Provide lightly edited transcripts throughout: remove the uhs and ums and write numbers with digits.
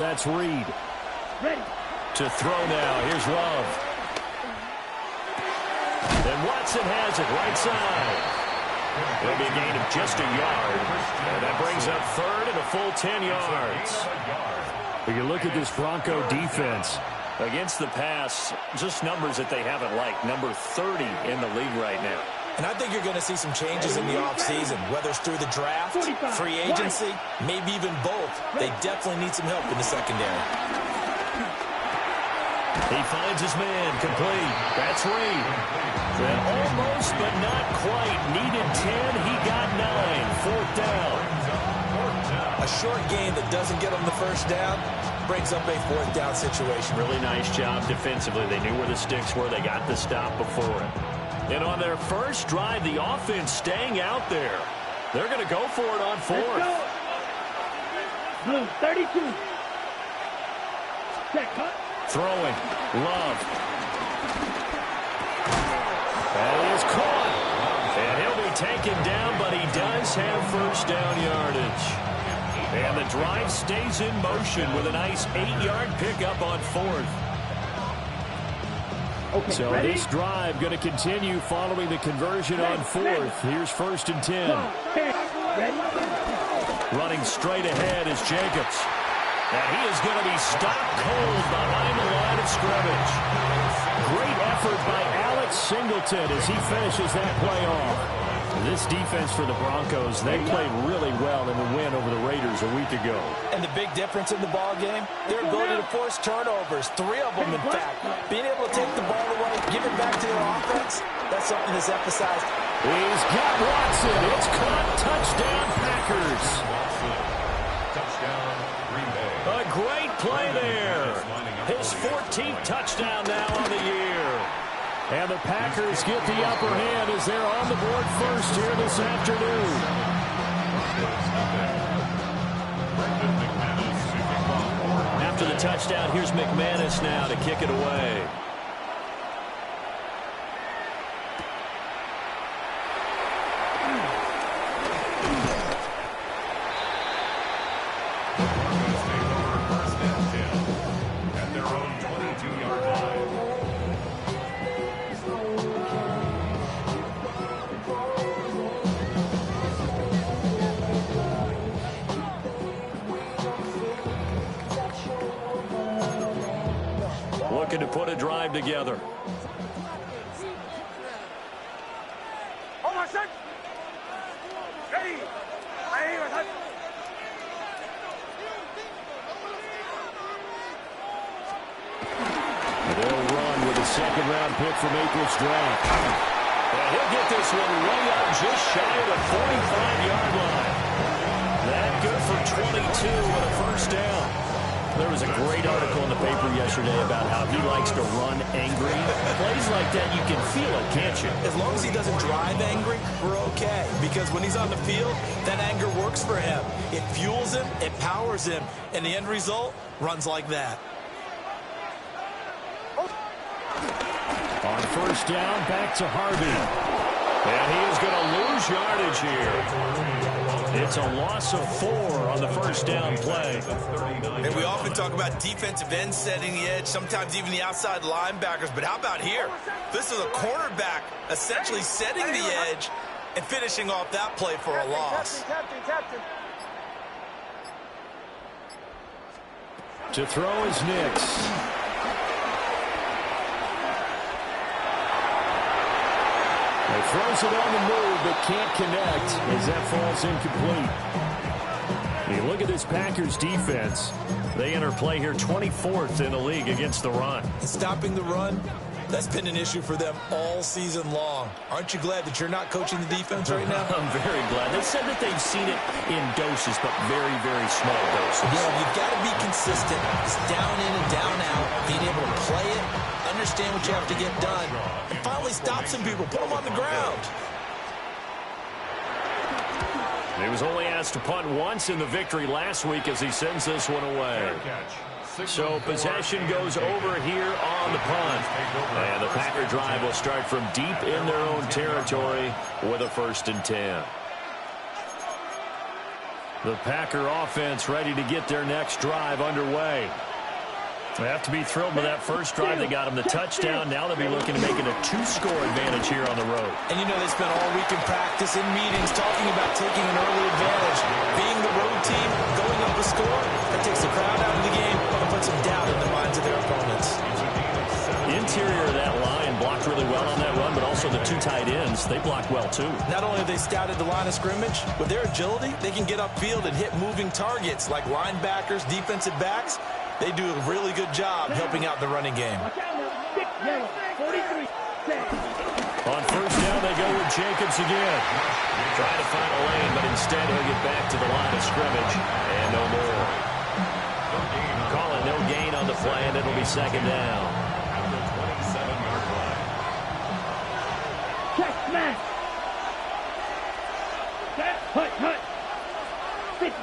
That's Reed. Ready. To throw now. Here's Love. And Watson has it right side. It'll be a gain of just a yard. And that brings up third and a full 10 yards. When you look at this Bronco defense, against the pass, just numbers that they haven't liked. Number 30 in the league right now. And I think you're going to see some changes in the offseason, whether it's through the draft, free agency, maybe even both. They definitely need some help in the secondary. He finds his man, complete. That's Reed. And almost, but not quite. Needed 10, he got 9. Fourth down. A short gain that doesn't get him the first down brings up a fourth down situation. Really nice job defensively. They knew where the sticks were. They got the stop before it. And on their first drive, the offense staying out there. They're going to go for it on fourth. Blue, 32. Check, cut. Throwing. Love. And he is caught. And he'll be taken down, but he does have first down yardage. And the drive stays in motion with a nice 8-yard pickup on fourth. Okay, so ready? this drive going to continue following the conversion on fourth. Here's first and 10. Ready? Running straight ahead is Jacobs. And he is going to be stopped cold behind the line of scrimmage. Great effort by Alex Singleton as he finishes that play off. This defense for the Broncos, they played really well in the win over the Raiders a week ago. And the big difference in the ball game, their ability to force turnovers, 3 of them in fact. Being able to take the ball away, give it back to their offense, that's something that's emphasized. He's got Watson. It's caught. Touchdown, Packers. A great play there. His 14th touchdown now on the year. And the Packers get the upper hand as they're on the board first here this afternoon. After the touchdown, here's McManus now to kick it away. Looking to put a drive together. They'll run with a second-round pick from April's draft. And he'll get this one way up just shy of the 45-yard line. That good for 22 with a first down. There was a great article in the paper yesterday about how he likes to run angry. Plays like that, you can feel it, can't you? As long as he doesn't drive angry, we're okay. Because when he's on the field, that anger works for him. It fuels him, it powers him, and the end result runs like that. On first down, back to Harvey. And he is going to lose yardage here. It's a loss of 4 on the first down play. And we often talk about defensive ends setting the edge, sometimes even the outside linebackers. But how about here? This is a cornerback essentially setting the edge and finishing off that play for a loss. To throw is Nix. He throws it on the move, but can't connect as that falls incomplete. You look at this Packers defense. They enter play here 24th in the league against the run. Stopping the run, that's been an issue for them all season long. Aren't you glad that you're not coaching the defense right now? I'm very glad. They said that they've seen it in doses, but very, very small doses. Yeah, you've got to be consistent. It's down in and down out, being able to play it, understand what you have to get done, and finally stop some people, put them on the ground. He was only asked to punt once in the victory last week as he sends this one away. So possession goes over here on the punt. And the Packer drive will start from deep in their own territory with a 1st and 10. The Packer offense ready to get their next drive underway. They have to be thrilled with that first drive. They got them the touchdown. Now they'll be looking to make it a 2-score advantage here on the road. And you know they spent all week in practice, in meetings, talking about taking an early advantage. Being the road team, going up a score, that takes the crowd out of the game and puts some doubt in the minds of their opponents. Interior of that line blocked really well on that run, but also the 2 tight ends, they blocked well too. Not only have they scouted the line of scrimmage, with their agility, they can get upfield and hit moving targets like linebackers, defensive backs. They do a really good job helping out the running game. Watch out now. 6 yellow. 43. On first down, they go with Jacobs again. Trying to find a lane, but instead he'll get back to the line of scrimmage. And no more. Call it no gain on the play, and it'll be second down. Check, smash. Hut, hut. 50.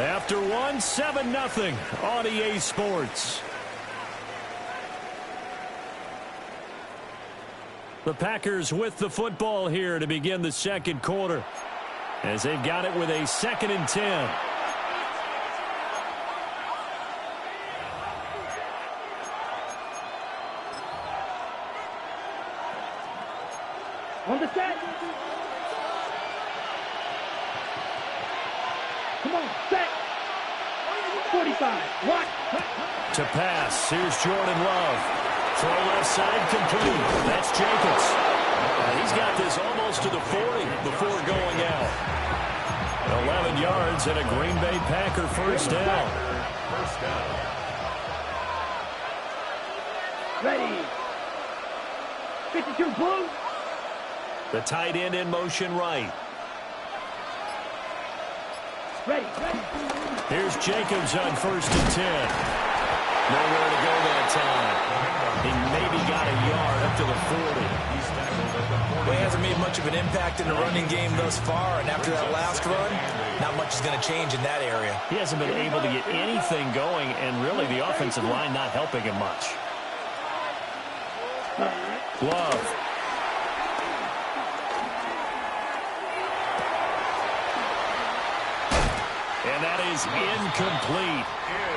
After 1, 7-0 on EA Sports. The Packers with the football here to begin the second quarter, as they've got it with a 2nd and 10. On the set. Come on, set. 45. What? To pass, here's Jordan Love. Throw left side complete. That's Jacobs. He's got this almost to the 40 before going out. 11 yards and a Green Bay Packer first down. Ready. 52 blue. The tight end in motion right. Ready. Here's Jacobs on 1st and 10. Nowhere to go that time. He maybe got a yard up to the 40. Well, he hasn't made much of an impact in the running game thus far, and after that last run, not much is going to change in that area. He hasn't been able to get anything going, and really the offensive line not helping him much. Love. And that is incomplete.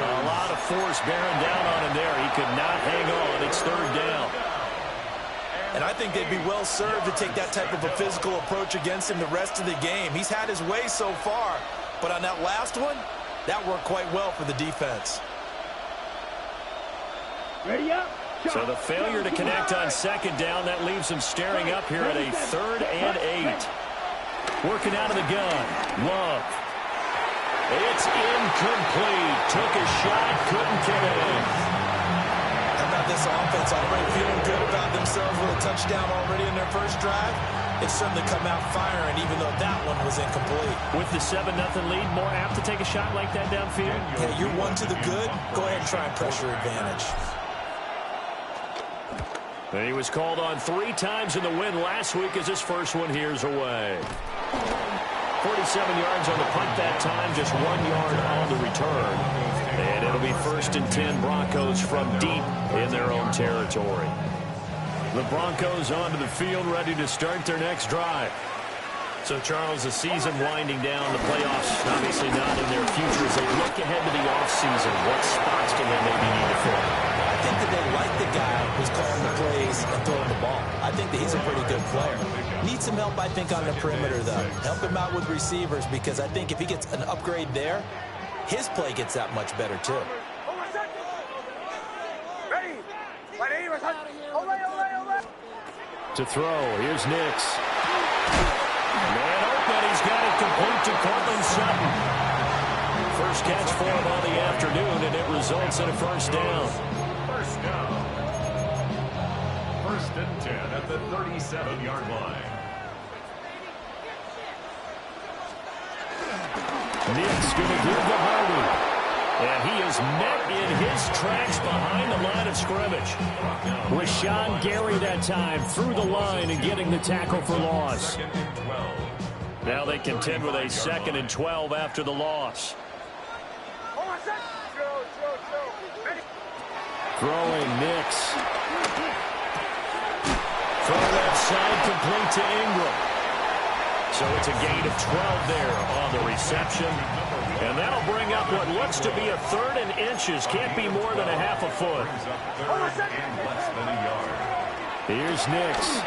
A lot of force bearing down on him there. He could not hang on. It's 3rd down. And I think they'd be well served to take that type of a physical approach against him the rest of the game. He's had his way so far, but on that last one, that worked quite well for the defense. Ready up. So the failure to connect on 2nd down, that leaves him staring up here at a 3rd and 8. Working out of the gun. Love. It's incomplete. Took a shot, couldn't get it in. How about this offense already feeling good about themselves with a touchdown already in their first drive? They've certainly come out firing, even though that one was incomplete. With the 7-0 lead, more apt to take a shot like that downfield? Yeah, you're one to the good. Go ahead and try and pressure advantage. And he was called on 3 times in the win last week as his first one here's away. 47 yards on the punt that time, just 1 yard on the return. And it'll be 1st and 10 Broncos from deep in their own territory. The Broncos onto the field, ready to start their next drive. So, Charles, the season winding down, the playoffs obviously not in their future. As they look ahead to the offseason, what spots do they maybe need to fill? I think that they like the guy who's calling the plays and throwing the ball. I think that he's a pretty good player. Needs some help, I think, on the perimeter, though. Help him out with receivers, because I think if he gets an upgrade there, his play gets that much better, too. To throw, here's Nix. Man open, he's got it complete to Cortland Sutton. First catch for him on the afternoon, and it results in a first down. First down. 1st and 10 at the 37-yard line. Nix going to give to Hardy. And he is met in his tracks behind the line of scrimmage. Rashawn Gary that time through the line and getting the tackle for loss. Now they contend with a 2nd and 12 after the loss. Throwing Nix. Throw left side complete to Ingram. So it's a gain of 12 there on the reception. And that'll bring up what looks to be a 3rd and inches. Can't be more than a half a foot. Here's Nix.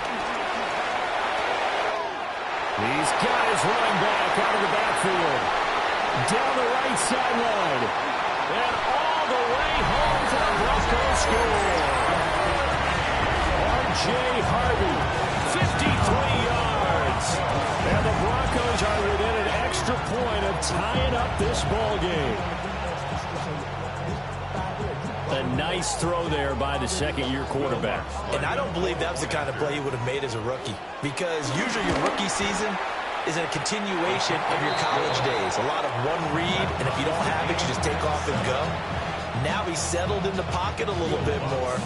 He's got his running back out of the backfield. Down the right sideline. And all the way home for the Broncos score. R.J. Harvey, 53 yards. And the Broncos are within an extra point of tying up this ball game. A nice throw there by the second-year quarterback. And I don't believe that was the kind of play he would have made as a rookie, because usually your rookie season is a continuation of your college days. A lot of one read, and if you don't have it, you just take off and go. Now he's settled in the pocket a little bit more,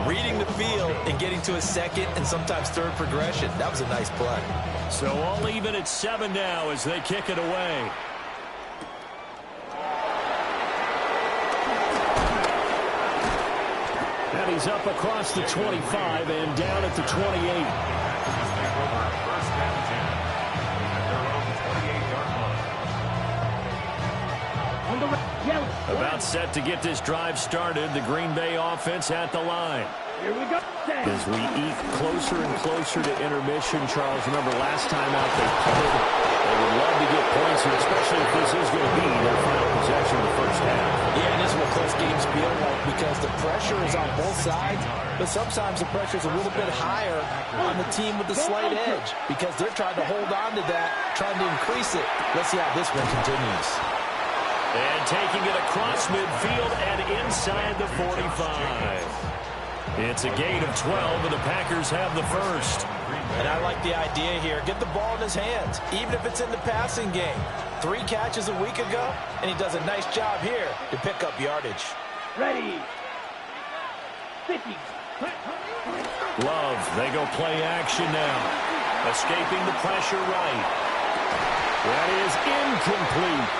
reading the field and getting to his second and sometimes third progression. That was a nice play. So all even at 7 now as they kick it away. And he's up across the 25 and down at the 28. About set to get this drive started. The Green Bay offense at the line. Here we go. As we eke closer and closer to intermission, Charles, remember last time out they punted. They would love to get points here, especially if this is going to be their final possession of the first half. Yeah, and this is what close games feel like, because the pressure is on both sides, but sometimes the pressure is a little bit higher on the team with the slight edge, because they're trying to hold on to that, trying to increase it. Let's see how this one continues. And taking it across midfield and inside the 45. It's a gain of 12, and the Packers have the first. And I like the idea here. Get the ball in his hands, even if it's in the passing game. 3 catches a week ago, and he does a nice job here to pick up yardage. Ready. 50. Love, they go play action now. Escaping the pressure right. That is incomplete.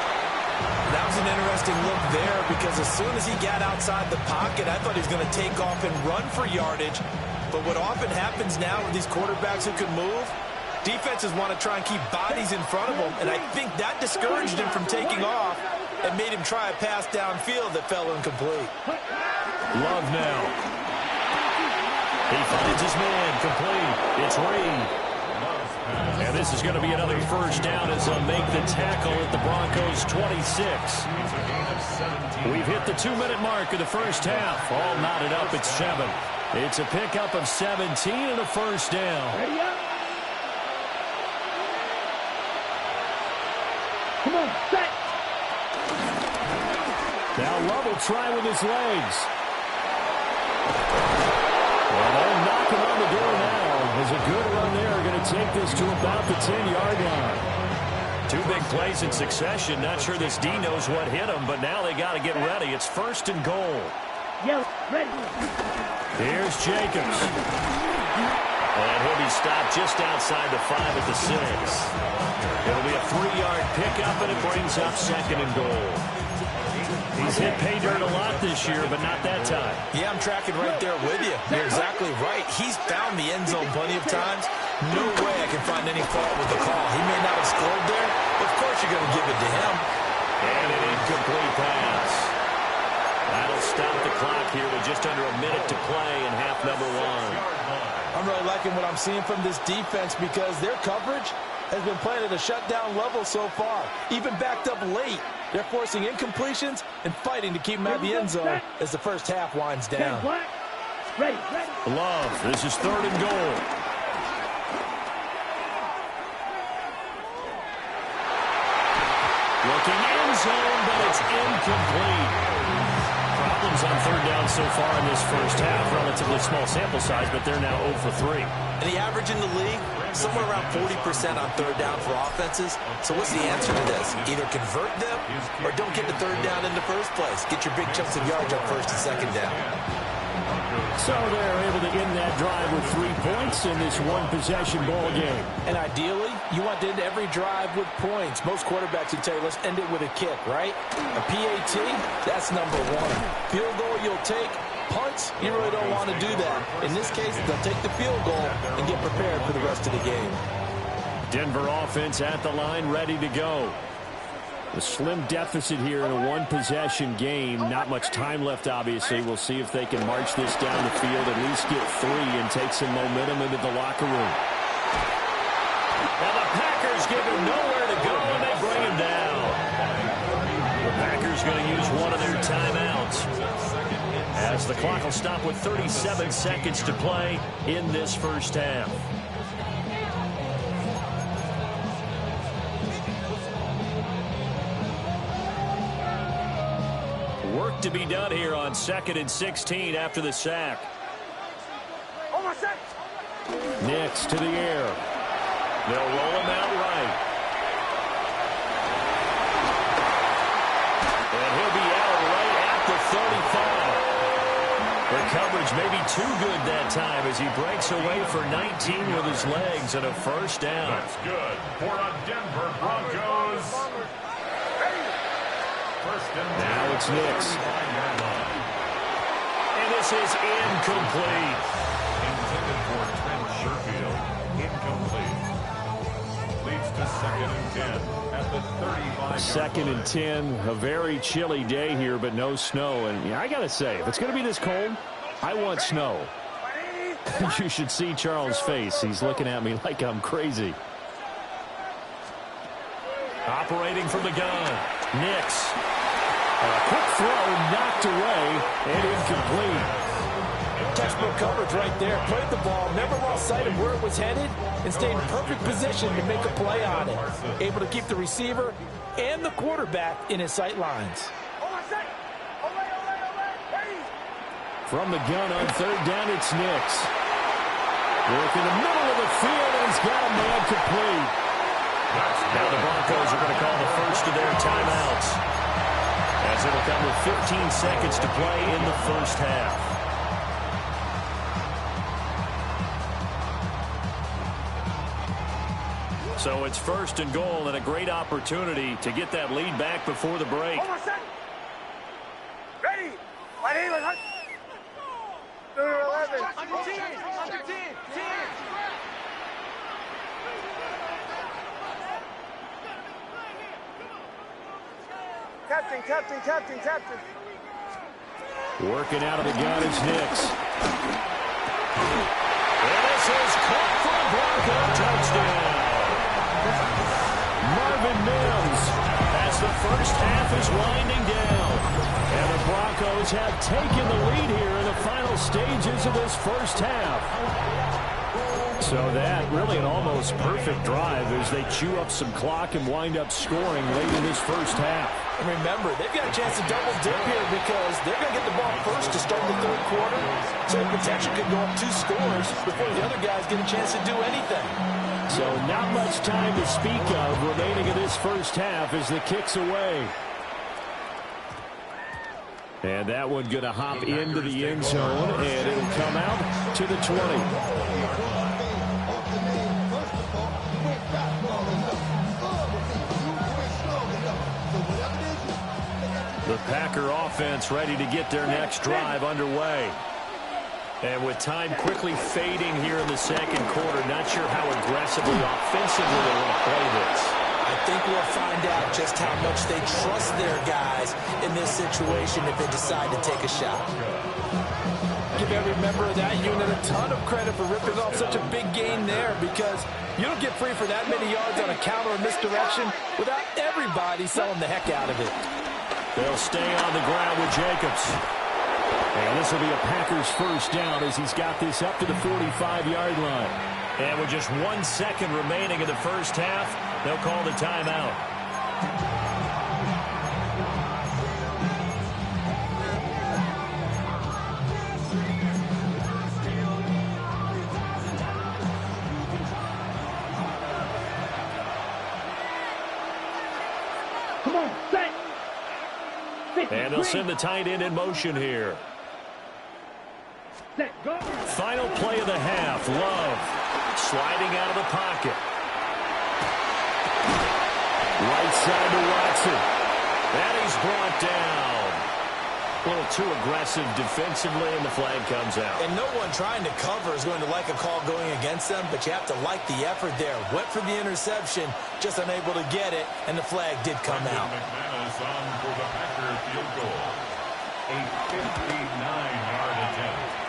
That was an interesting look there, because as soon as he got outside the pocket, I thought he was going to take off and run for yardage. But what often happens now with these quarterbacks who can move, defenses want to try and keep bodies in front of them, and I think that discouraged him from taking off and made him try a pass downfield that fell incomplete. Love now. He finds his man complete. It's Reed. And this is going to be another first down as they'll make the tackle at the Broncos 26. We've hit the 2-minute mark of the first half. All knotted up at 7. It's a pickup of 17 and a first down. Ready up. Come on, set. Now Love will try with his legs. Well, they'll knock him on the door now. There's a good run there. Going to take this to about the 10-yard line. 2 big plays in succession. Not sure this D knows what hit him, but now they got to get ready. It's 1st and goal. Yellow, ready. Here's Jacobs. And he'll be stopped just outside the 5 at the 6. It'll be a 3-yard pickup, and it brings up 2nd and goal. He's hit pay dirt a lot this year, but not that time. Yeah, I'm tracking right there with you. You're exactly right. He's found the end zone plenty of times. No way I can find any fault with the call. He may not have scored there, but of course you're going to give it to him. And an incomplete pass. That'll stop the clock here with just under a minute to play in half number 1. I'm really liking what I'm seeing from this defense, because their coverage has been playing at a shutdown level so far. Even backed up late, they're forcing incompletions and fighting to keep them out of the end zone as the first half winds down. Ready. Love, this is 3rd and goal. Looking end zone, but it's incomplete. Problems on 3rd down so far in this first half. Relatively small sample size, but they're now 0 for 3. And the average in the league, somewhere around 40% on 3rd down for offenses. So what's the answer to this? Either convert them or don't get the 3rd down in the first place. Get your big chunks of yards on 1st and 2nd down. So they're able to end that drive with 3 points in this one-possession ball game. And ideally, you want to end every drive with points. Most quarterbacks would tell you, let's end it with a kick, right? A PAT, that's number 1. Field goal you'll take. Punts, you really don't want to do that. In this case, they'll take the field goal and get prepared for the rest of the game. Denver offense at the line, ready to go. A slim deficit here in a one-possession game. Not much time left, obviously. We'll see if they can march this down the field, at least get 3, and take some momentum into the locker room. Now the Packers give him nowhere to go, and they bring him down. The Packers going to use one of their timeouts, as the clock will stop with 37 seconds to play in this first half. Work to be done here on 2nd and 16 after the sack. Nix to the air. They'll roll him out right. And he'll be out right at the 35. The coverage may be too good that time as he breaks away for 19 with his legs and a first down. That's good for a Denver Broncos. Now it's Nix. And this is incomplete. Intended for Trent Sherfield. Incomplete. Leads to 2nd and 10 at the 35. 2nd and 10. A very chilly day here, but no snow. And yeah, I got to say, if it's going to be this cold, I want snow. You should see Charles' face. He's looking at me like I'm crazy. Operating from the gun. Nix. A quick throw knocked away and incomplete. Textbook coverage right there. Played the ball, never lost sight of where it was headed, and stayed in perfect position to make a play on it. Able to keep the receiver and the quarterback in his sight lines. From the gun on 3rd down, it's Nix. Work in the middle of the field, and he's got a man complete. Now the Broncos are going to call the first of their timeouts, as it'll come with 15 seconds to play in the first half. So it's 1st and goal, and a great opportunity to get that lead back before the break. Ready. Captain. Working out of the gun is Nix. And this is caught for a Bronco touchdown. Marvin Mims, as the first half is winding down. And the Broncos have taken the lead here in the final stages of this first half. So that really an almost perfect drive as they chew up some clock and wind up scoring late in this first half. And remember, they've got a chance to double dip here because they're going to get the ball first to start the 3rd quarter. So the potential could go up 2 scores before the other guys get a chance to do anything. So not much time to speak of remaining in this first half as the kick's away. And that one going to hop into the end zone, and it'll come out to the 20. The Packer offense ready to get their next drive underway. And with time quickly fading here in the 2nd quarter, not sure how aggressively, offensively they want to play this. I think we'll find out just how much they trust their guys in this situation if they decide to take a shot. Give every member of that unit a ton of credit for ripping off such a big gain there, because you don't get free for that many yards on a counter or misdirection without everybody selling the heck out of it. They'll stay on the ground with Jacobs. And this will be a Packers first down as he's got this up to the 45-yard line. And with just 1 second remaining in the first half, they'll call the timeout. Come on, set. And they'll send the tight end in motion here. Set, go. Final play of the half. Love sliding out of the pocket. Right side to Watson. And he's brought down. A little too aggressive defensively, and the flag comes out. And no one trying to cover is going to like a call going against them, but you have to like the effort there. Went for the interception, just unable to get it, and the flag did come out. McManus on for the Packer field goal. A 59-yard attempt.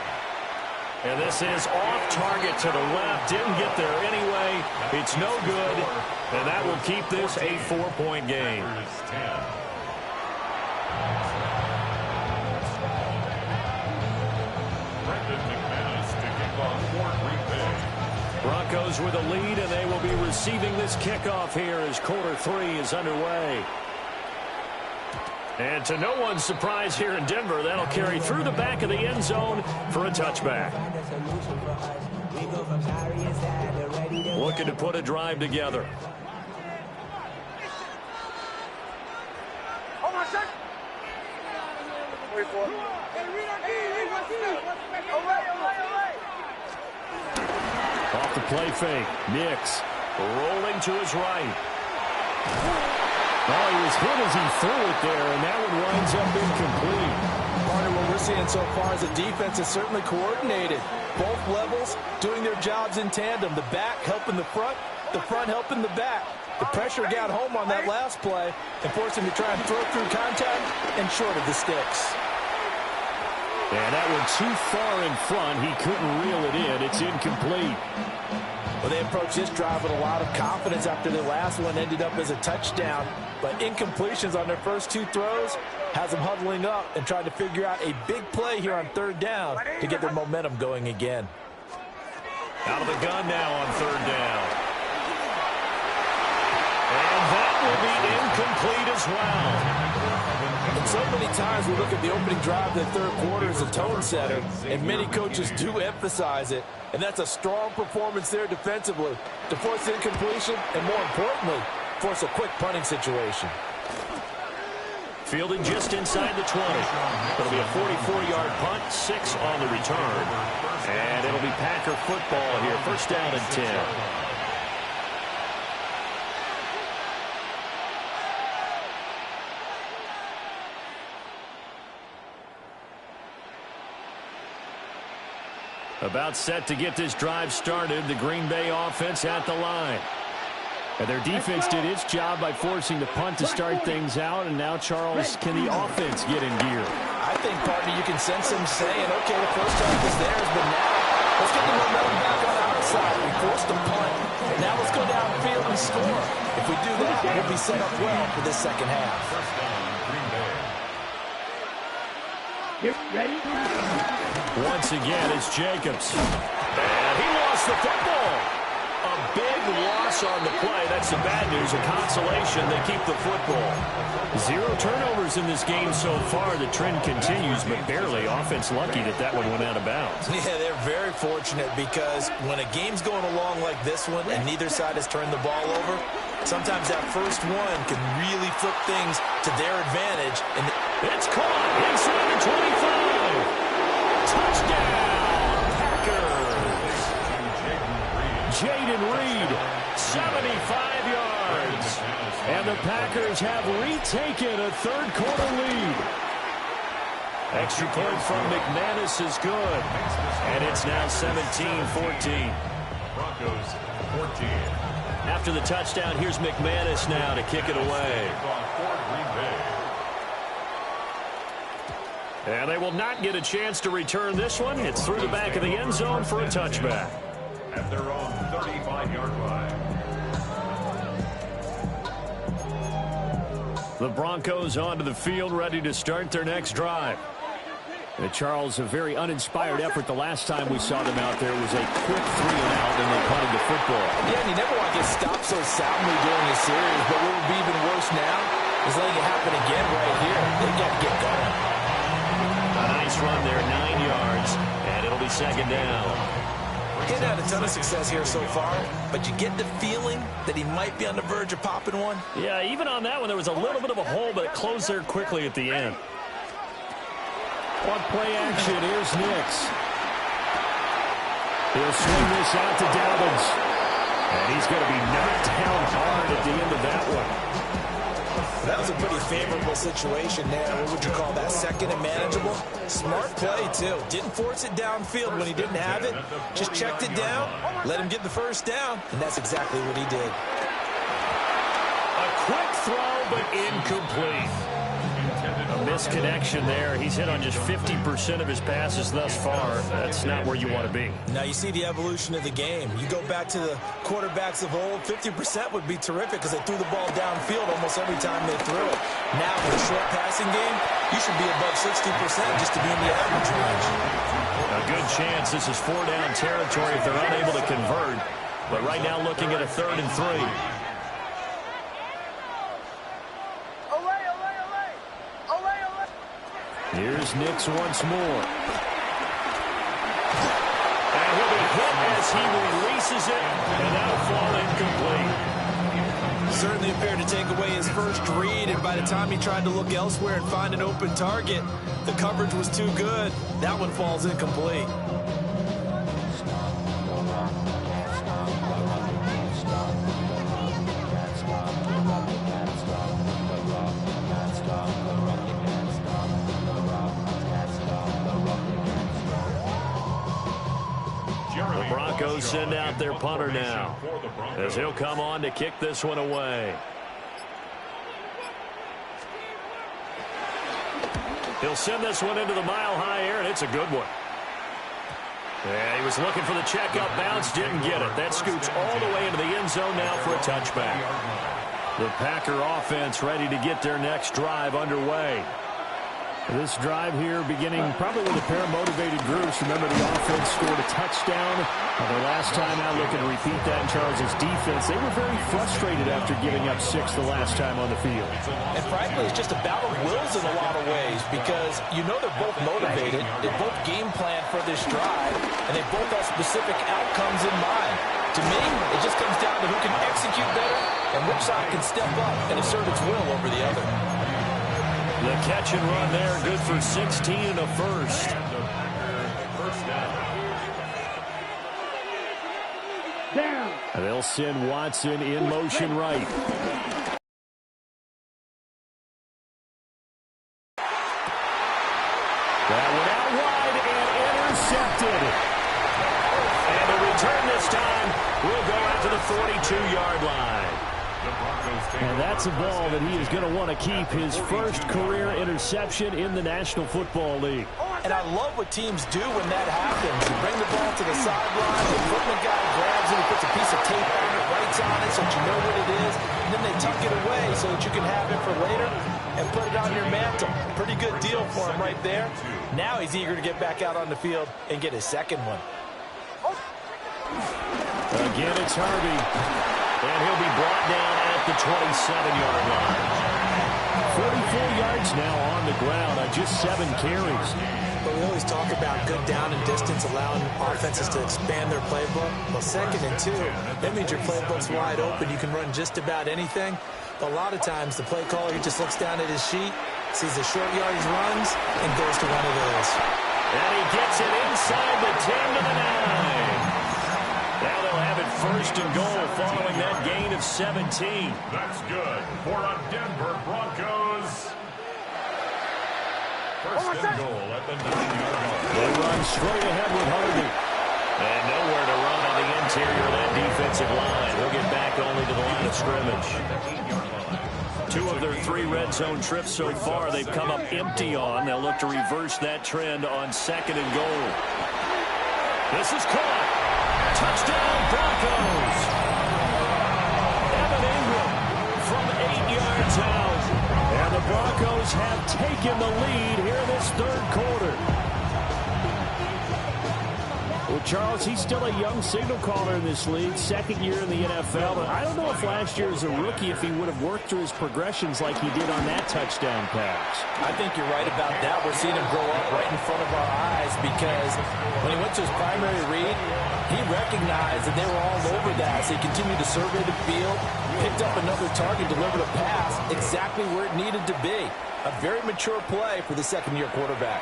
And this is off target to the left. Didn't get there anyway. It's no good. And that will keep this a 4-point game. Packers 10. Brendan McManus to kick off for Green Bay. Broncos with a lead, and they will be receiving this kickoff here as quarter 3 is underway. And to no one's surprise here in Denver, that'll carry through the back of the end zone for a touchback. Looking to put a drive together. Hold on, son. Wait for it. Off the play fake. Nix rolling to his right. Oh, he was hit as he threw it there, and that one winds up incomplete. Partner, what we're seeing so far is the defense is certainly coordinated. Both levels doing their jobs in tandem. The back helping the front helping the back. The pressure got home on that last play and forced him to try and throw through contact and short of the sticks. And that one too far in front. He couldn't reel it in. It's incomplete. Well, they approached this drive with a lot of confidence after the last one ended up as a touchdown. But incompletions on their first 2 throws has them huddling up and trying to figure out a big play here on 3rd down to get their momentum going again. Out of the gun now on 3rd down. And that will be incomplete as well. And so many times we look at the opening drive of the 3rd quarter as a tone setter, and many coaches do emphasize it. And that's a strong performance there defensively to force incompletion and, more importantly, force a quick punting situation. Fielding just inside the 20. It'll be a 44-yard punt, 6 on the return. And it'll be Packer football here. 1st down and 10. About set to get this drive started. The Green Bay offense at the line. And their defense did its job by forcing the punt to start things out. And now, Charles, can the offense get in gear? I think, partner, you can sense them saying, okay, the first half is theirs, but now let's get the momentum back on our side. We forced a punt, and now let's go downfield and score. If we do that, we'll be set up well for this second half. First down, Green Bay. You ready? Once again, it's Jacobs. And he lost the football. A big loss on the play. That's the bad news. A consolation, they keep the football. 0 turnovers in this game so far. The trend continues, but barely. Offense lucky that one went out of bounds. Yeah, they're very fortunate because when a game's going along like this one and neither side has turned the ball over, sometimes that first one can really flip things to their advantage. And it's caught inside the 25. Touchdown, Packers. Jaden Reed, 75 yards. And the Packers have retaken a 3rd quarter lead. Extra point from McManus is good. And it's now 17-14. Broncos 14. After the touchdown, here's McManus now to kick it away. And they will not get a chance to return this one. It's through the back of the end zone for a touchback. At their own 35-yard line. The Broncos onto the field, ready to start their next drive. Charles, a very uninspired effort the last time we saw them out there. Was a quick 3-and-out, and they punted the football. Yeah, and you never want to get stopped so soundly during a series, but what would be even worse now is letting it happen again right here. They've got to get going. A nice run there, 9 yards, and it'll be 2nd down. Getting had a ton of success here so far, but you get the feeling that he might be on the verge of popping one. Yeah, even on that one, there was a little bit of a hole, but it closed there quickly at the end. On play action, here's Nix. He'll swing this out to Dobbins. And he's going to be knocked down hard at the end of that one. That was a pretty favorable situation there. What would you call that? Second and manageable? Smart play, too. Didn't force it downfield when he didn't have it. Just checked it down, let him get the first down, and that's exactly what he did. A quick throw, but incomplete. A misconnection there. He's hit on just 50% of his passes thus far. That's not where you want to be. Now you see the evolution of the game. You go back to the quarterbacks of old, 50% would be terrific because they threw the ball downfield almost every time they threw it. Now with a short passing game, you should be above 60% just to be in the average range. A good chance this is 4-down territory if they're unable to convert. But right now looking at a 3rd and 3. Here's Nix once more. And he'll be hit as he releases it, and that'll fall incomplete. Certainly appeared to take away his first read, and by the time he tried to look elsewhere and find an open target, the coverage was too good. That one falls incomplete. The Broncos send out their punter now, as he'll come on to kick this one away. He'll send this one into the mile-high air, and it's a good one. Yeah, he was looking for the check-up bounce, didn't get it. That scoots all the way into the end zone now for a touchback. The Packer offense ready to get their next drive underway. This drive here beginning probably with a pair of motivated groups. Remember, the offense scored a touchdown. Their last time out, looking to repeat that in Charles' defense. They were very frustrated after giving up 6 the last time on the field. And frankly, it's just a battle of wills in a lot of ways because you know they're both motivated. They both game plan for this drive, and they both have specific outcomes in mind. To me, it just comes down to who can execute better and which side can step up and assert its will over the other. The catch and run there, good for 16 and a first. Down. They'll send Watson in motion right. That one out wide and intercepted. And the return this time will go out to the 42-yard line. And that's a ball that he is going to want to keep, his first career interception in the National Football League. And I love what teams do when that happens. You bring the ball to the sideline, the equipment guy grabs it, he puts a piece of tape on it, writes on it so that you know what it is, and then they tuck it away so that you can have it for later and put it on your mantle. Pretty good deal for him right there. Now he's eager to get back out on the field and get his second one. Again, it's Harvey. And he'll be brought down at the 27-yard line. 44 yards now on the ground on just 7 carries. But we always talk about good down and distance, allowing offenses to expand their playbook. Well, 2nd and 2, that means your playbook's wide open. You can run just about anything. But a lot of times, the play caller, he just looks down at his sheet, sees the short yardage runs, and goes to one of those. And he gets it inside the 10 to the 9. Now they'll have it 1st and goal following that gain of 17. That's good for a Denver Broncos. 1st and goal at the 9-yard line. They run straight ahead with Harvey. And nowhere to run on the interior of that defensive line. He'll get back only to the line of scrimmage. 2 of their 3 red zone trips so far they've come up empty on. They'll look to reverse that trend on 2nd and goal. This is caught. Touchdown, Broncos. Evan Ingram from 8 yards out. And the Broncos have taken the lead here this 3rd quarter. Well, Charles, he's still a young signal caller in this league, 2nd year in the NFL. But I don't know if last year as a rookie, if he would have worked through his progressions like he did on that touchdown pass. I think you're right about that. We're seeing him grow up right in front of our eyes because when he went to his primary read, he recognized that they were all over that. So he continued to survey the field, picked up another target, delivered a pass exactly where it needed to be. A very mature play for the 2nd-year quarterback.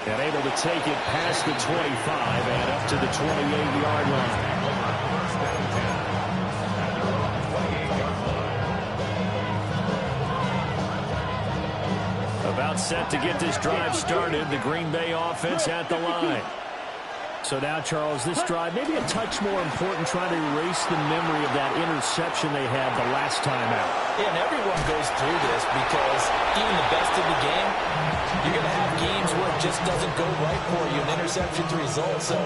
And able to take it past the 25 and up to the 28-yard line. About set to get this drive started. The Green Bay offense at the line. So now, Charles, this drive maybe a touch more important, trying to erase the memory of that interception they had the last time out. Yeah, and everyone goes through this because even the best in the game, you're going to have games where it just doesn't go right for you, an interception's the result. So,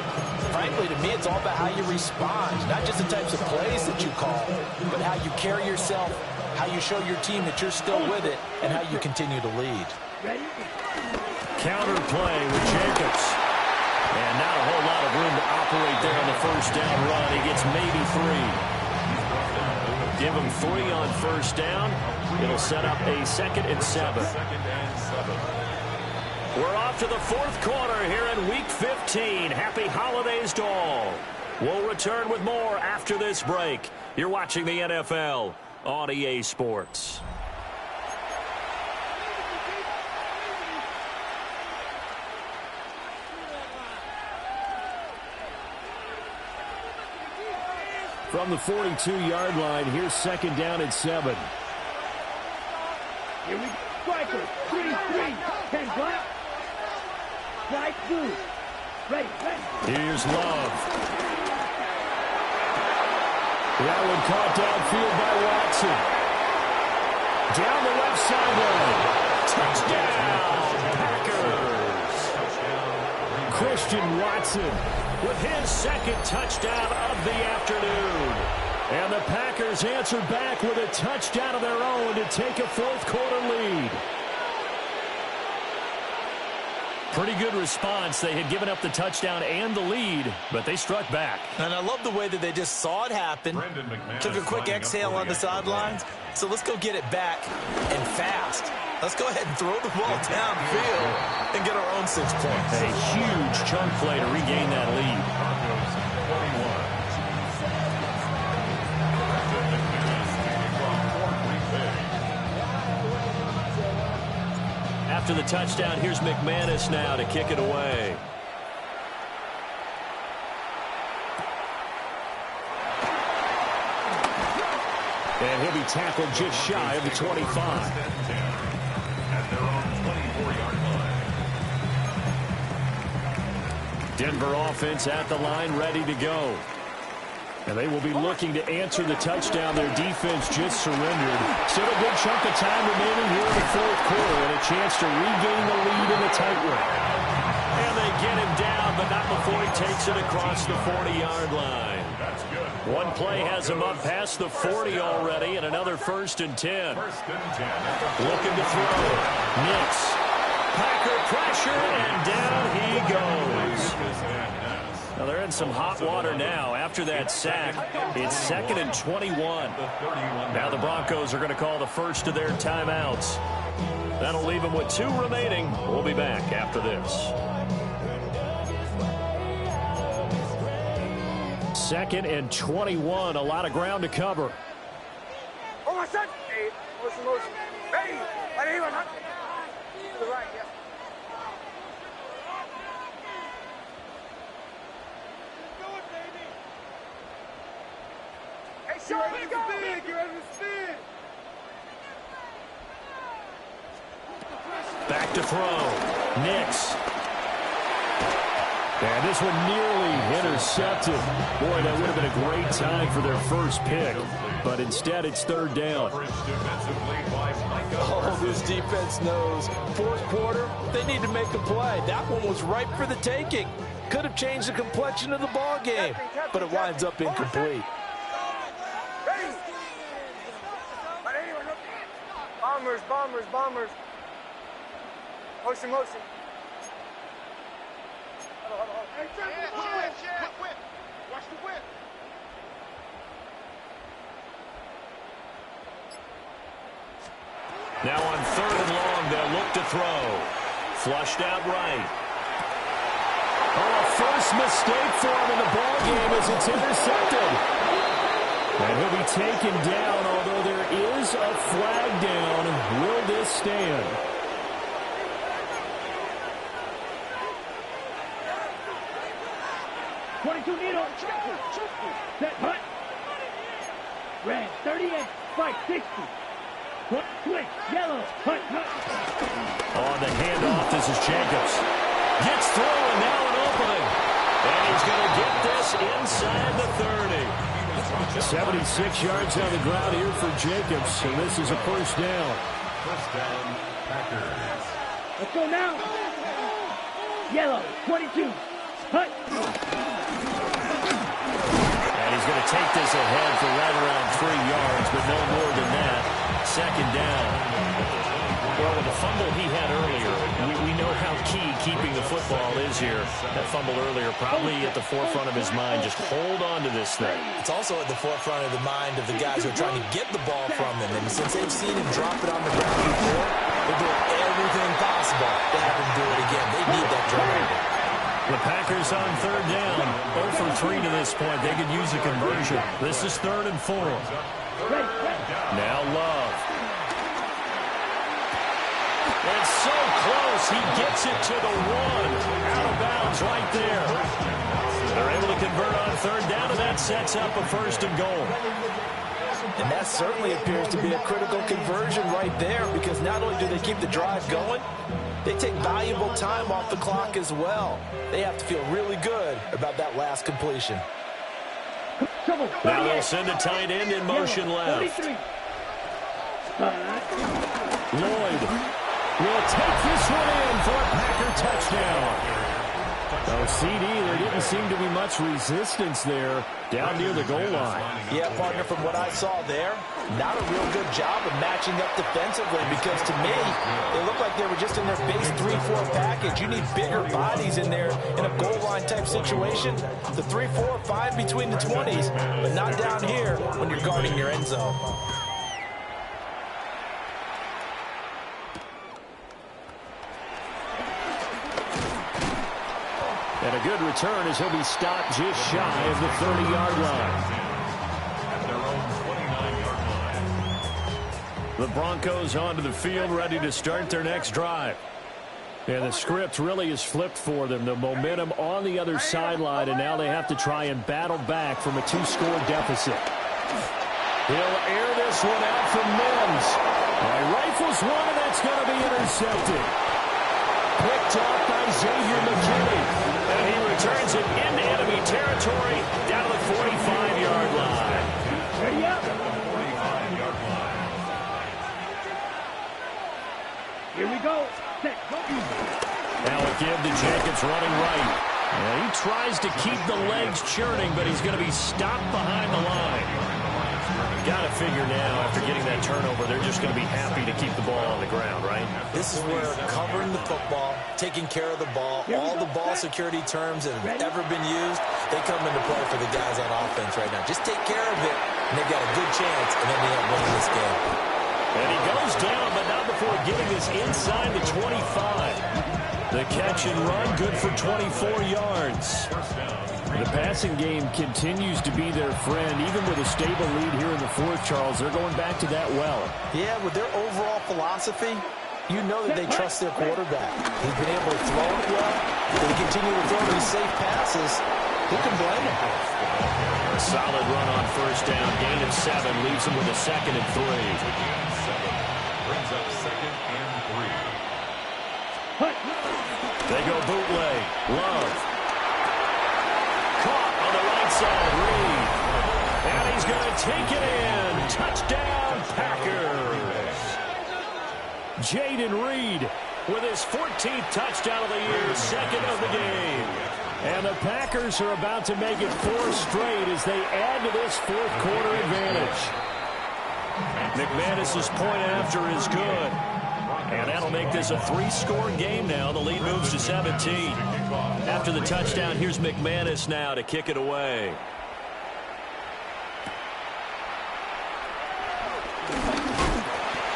frankly, to me, it's all about how you respond, not just the types of plays that you call, but how you carry yourself, how you show your team that you're still with it, and how you continue to lead. Counter play with Jacobs. And not a whole lot of room to operate there on the first down run. He gets maybe 3. Give him 3 on first down. It'll set up a 2nd and 7. We're off to the 4th quarter here in Week 15. Happy holidays to all. We'll return with more after this break. You're watching the NFL on EA Sports. From the 42-yard line, here's 2nd down and 7. Here we go. Striker. 3-3. 10 black. Strike 2. Ready. Here's Love. That one caught downfield by Watson. Down the left sideline. Touchdown, Packers. Christian Watson with his 2nd touchdown of the afternoon. And the Packers answer back with a touchdown of their own to take a 4th quarter lead. Pretty good response. They had given up the touchdown and the lead, but they struck back. And I love the way that they just saw it happen. Took a quick exhale on the sidelines. So let's go get it back and fast. Let's go ahead and throw the ball downfield and get our own 6 points. A huge chunk play to regain that lead. After the touchdown, here's McManus now to kick it away. And he'll be tackled just shy of the 25. At their own 24-yard line. Denver offense at the line, ready to go. And they will be looking to answer the touchdown. Their defense just surrendered. Still a good chunk of time remaining here in the 4th quarter, and a chance to regain the lead in the tight one. And they get him down, but not before he takes it across the 40-yard line. That's good. One play has him up past the 40 already, and another 1st and 10. 1st and 10. Looking to throw. Nix. Packer pressure, and down he goes. Now they're in some hot water now after that sack. It's 2nd and 21. Now the Broncos are going to call the first of their timeouts. That'll leave them with 2 remaining. We'll be back after this. 2nd and 21. A lot of ground to cover. Oh, my son. Hey, motion. Ready. To the right, yeah. Hey, Sean, let's go. Get ready to spin. Back to throw. Nix. And this one nearly intercepted. Boy, that would have been a great time for their first pick. But instead, it's 3rd down. Oh, this defense knows. 4th quarter, they need to make a play. That one was ripe for the taking. Could have changed the complexion of the ball game, but it winds up incomplete. Ready. Bombers. Motion. Hold on. Hey, whip. Watch the whip. Now on 3rd and long, they'll look to throw. Flushed out right. Oh, a first mistake for him in the ball game as it's intercepted. And he'll be taken down, although there is a flag down. Will this stand? Set, hut. Red, 38, fight, 60. On the handoff, this is Jacobs. Gets through, and now an opening. And he's going to get this inside the 30. 76 yards on the ground here for Jacobs, and this is a first down. First down, Packers. Let's go now. Yellow, 22. Hut. And he's going to take this ahead for right around 3 yards, but no more than that. Second down. Well, with the fumble he had earlier, we know how key keeping the football is here. That fumble earlier probably at the forefront of his mind. Just hold on to this thing. It's also at the forefront of the mind of the guys who are trying to get the ball from him. And since they've seen him drop it on the ground before, they're doing everything possible to have him do it again. They need that turnover. The Packers on third down. 0 for 3 to this point. They could use a conversion. This is 3rd and 4. Now Love. It's so close. He gets it to the 1. Out of bounds right there. They're able to convert on third down, and that sets up a 1st and goal. And that certainly appears to be a critical conversion right there, because not only do they keep the drive going, they take valuable time off the clock as well. They have to feel really good about that last completion. Now they'll send a tight end in motion left. Lloyd will take this one in for a Packer touchdown. Oh, CD, there didn't seem to be much resistance there down near the goal line. Yeah, partner, from what I saw there, not a real good job of matching up defensively, because to me, they looked like they were just in their base 3-4 package. You need bigger bodies in there in a goal line type situation. The 3-4 fine between the 20s, but not down here when you're guarding your end zone. And a good return as he'll be stopped just shy of the 30-yard line. At their own 29-yard line. The Broncos onto the field, ready to start their next drive. And the script really is flipped for them. The momentum on the other sideline, and now they have to try and battle back from a 2-score deficit. He'll air this one out from Mims. Rifles one, and that's going to be intercepted. Picked up by Xavier McKinney. And he returns it into enemy territory down to the 45-yard line. Ready up. 45-yard line. Here we go. Set. Go. Now a give to Jacobs running right. And he tries to keep the legs churning, but he's going to be stopped behind the line. Got to figure now, after getting that turnover, they're just going to be happy to keep the ball on the ground, right? This is where covering the football, taking care of the ball, all the ball security terms that have ever been used, they come into play for the guys on offense right now. Just take care of it, and they've got a good chance of ending up winning this game. And he goes down, but not before getting this inside the 25. The catch and run, good for 24 yards. The passing game continues to be their friend. Even with a stable lead here in the fourth, Charles, they're going back to that well. Yeah, with their overall philosophy, you know that they trust their quarterback. He's been able to throw it well. They continue to throw these safe passes. Who can blame him? A solid run on first down. Gain of 7 leaves them with a 2nd and 3. Brings up 2nd and 3. They go bootleg. Love. Caught on the right side, Reed. And he's going to take it in. Touchdown, Packers. Jayden Reed with his 14th touchdown of the year, 2nd of the game. And the Packers are about to make it 4 straight as they add to this fourth quarter advantage. McManus's point after is good. And that'll make this a 3-score game now. The lead moves to 17. After the touchdown, here's McManus now to kick it away.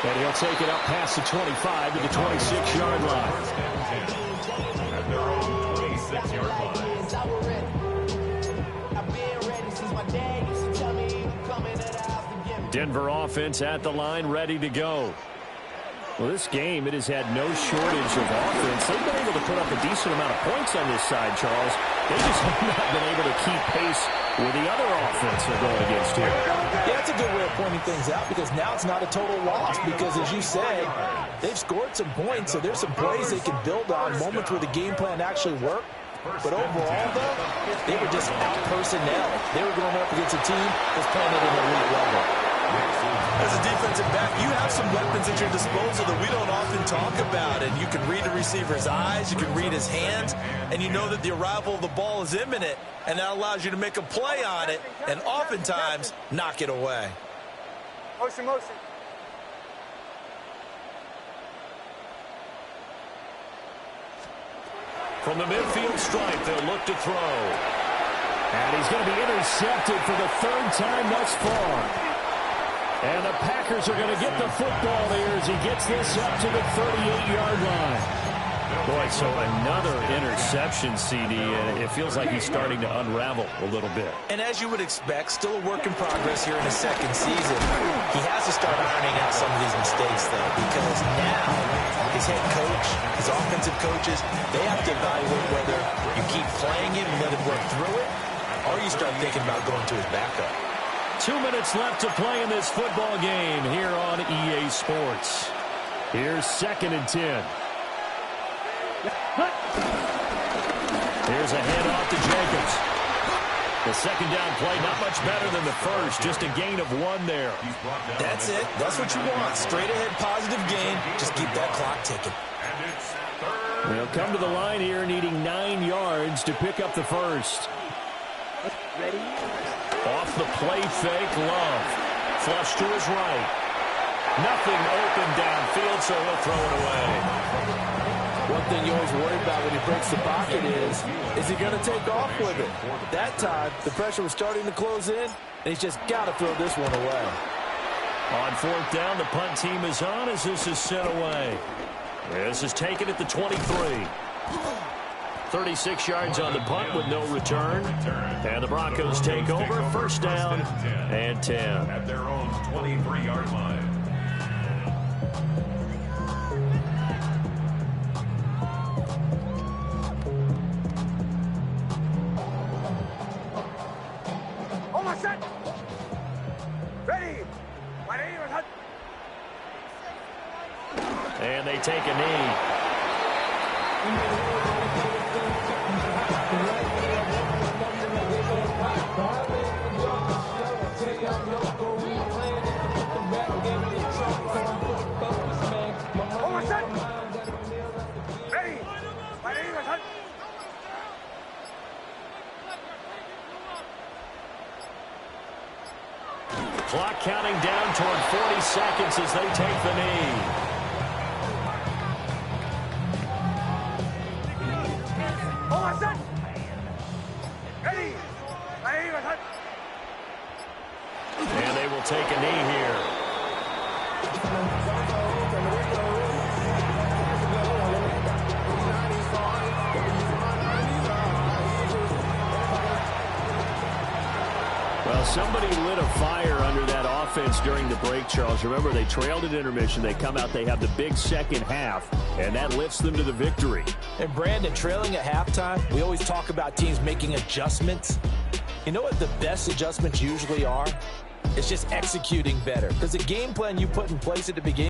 And he'll take it up past the 25 to the 26-yard line. At their own 26-yard line. Denver offense at the line, ready to go. Well, this game, it has had no shortage of offense. They've been able to put up a decent amount of points on this side, Charles. They just have not been able to keep pace with the other offense they're going against here. Yeah, that's a good way of pointing things out because now it's not a total loss because, as you say, they've scored some points, so there's some plays they can build on, moments where the game plan actually worked. But overall, though, they were just out-personnel. They were going up against a team that's playing at an elite level. As a defensive back, you have some weapons at your disposal that we don't often talk about. And you can read a receiver's eyes, you can read his hands, and you know that the arrival of the ball is imminent, and that allows you to make a play on it and oftentimes knock it away. Motion, motion. From the midfield stripe, they'll look to throw. And he's going to be intercepted for the third time thus far. And the Packers are going to get the football there as he gets this up to the 38-yard line. Boy, so another interception, CD, and it feels like he's starting to unravel a little bit. And as you would expect, still a work in progress here in his second season. He has to start ironing out some of these mistakes, though, because now his head coach, his offensive coaches, they have to evaluate whether you keep playing him and let him work through it, or you start thinking about going to his backup. 2 minutes left to play in this football game here on EA Sports. Here's 2nd and 10. Here's a handoff to Jacobs. The second down play, not much better than the first. Just a gain of 1 there. That's it. That's what you want. Straight ahead positive gain. Just keep that clock ticking. They'll come to the line here needing 9 yards to pick up the first. Ready? Off the play fake, Love. Flush to his right. Nothing open downfield, so he'll throw it away. One thing you always worry about when he breaks the pocket is he going to take off with it? That time, the pressure was starting to close in, and he's just got to throw this one away. On 4th down, the punt team is on as this is sent away. This is taken at the 23. 36 yards on the punt with no return. And the Broncos take over. 1st down and 10. At their own 23-yard line. On my set. Ready. My name is Hut. And they take a knee. On my set. Ready. My name is Hut. Clock counting down toward 40 seconds as they take the knee. On my set. Ready. My name is Hut. And they will take a knee here. Well, somebody lit a fire under that offense during the break, Charles. Remember, they trailed at intermission. They come out, they have the big second half, and that lifts them to the victory. And Brandon, trailing at halftime, we always talk about teams making adjustments. You know what the best adjustments usually are? It's just executing better. Because the game plan you put in place at the beginning